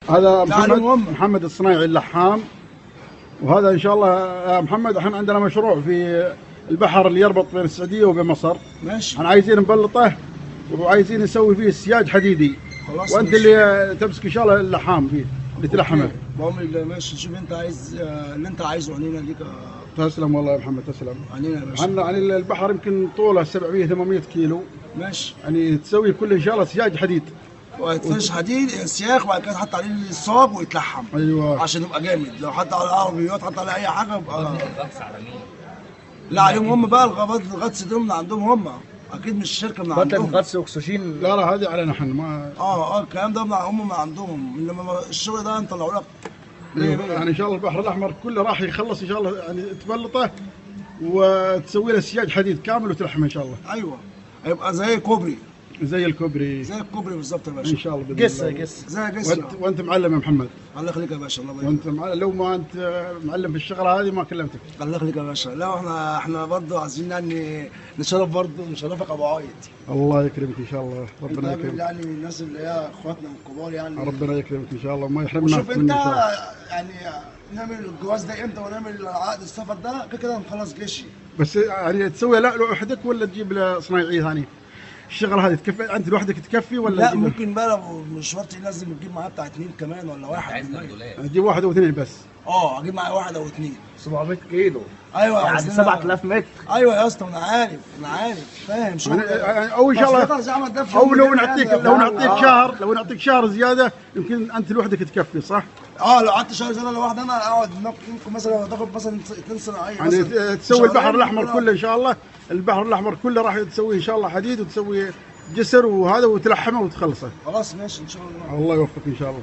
هذا محمد الصنايعي اللحام. وهذا ان شاء الله يا محمد احنا عندنا مشروع في البحر اللي يربط بين السعوديه وبين مصر. ماشي. احنا عايزين نبلطه وعايزين نسوي فيه سياج حديدي. خلاص. وانت اللي تمسك ان شاء الله اللحام فيه اللي تلحمه. بأمر الله. ماشي. شوف انت عايز اللي انت عايزه. عنينا ليك. تسلم والله يا محمد تسلم. عنينا يا باشا. عن البحر يمكن طوله 700 800 كيلو. ماشش. يعني تسوي كله ان شاء الله سياج حديد. وتفرش حديد سياخ وبعد كده تحط عليه الصاج ويتلحم. ايوه. عشان يبقى جامد. لو حط على العربيات حط على اي حاجه يبقى. لا عليهم هم بقى الغطس دول من عندهم هم. اكيد مش الشركه من عندهم. غطس واكسجين. لا هذه علينا احنا ما. الكلام ده هم من عندهم. انما الشغل ده نطلعوا لك. يعني ان شاء الله البحر الاحمر كله راح يخلص ان شاء الله، يعني تبلطه وتسوي له سياج حديد كامل وتلحمه ان شاء الله. ايوه. هيبقى زي كوبري. زي الكوبري. زي الكوبري بالظبط يا باشا. ان شاء الله باذن الله. قصه زي قصه. وانت معلم يا محمد. الله يخليك يا باشا. الله يبارك. وانت لو ما انت معلم في الشغله هذه ما كلمتك. الله يخليك يا باشا. لا احنا برضه عايزين يعني نشرف برضه نشرفك ابو عايد. الله يكرمك ان شاء الله. ربنا يكرمك. يعني من الناس اللي هي اخواتنا الكبار يعني. ربنا يكرمك ان شاء الله وما يحرمنا. وشوف انت يعني نعمل الجواز ده امتى ونعمل عقد السفر ده كده نخلص جيشي. بس يعني تسوي لا لوحدك ولا تجيب له صنايعي ثاني؟ الشغله هذه تكفي انت لوحدك تكفي ولا؟ لا ممكن بقى لو مشوار لازم تجيب معاه بتاع 2 كمان ولا واحد. تجيب واحد او اثنين بس. اجيب معايا واحد او 2. 700 كيلو. ايوه يعني 7000 متر. ايوه يا اسطى انا عارف فاهم. يعني او ان شاء الله او لو نعطيك شهر زياده يمكن انت لوحدك تكفي صح؟ لو قعدت شهر زياده لوحدي انا اقعد ممكن مثلا تاخد مثلا 2 صناعيه يعني تسوي البحر الاحمر كله ان شاء الله. البحر الاحمر كله راح تسويه ان شاء الله حديد وتسوي جسر وهذا وتلحمه وتخلصه. خلاص ماشي ان شاء الله. الله يوفقك ان شاء الله.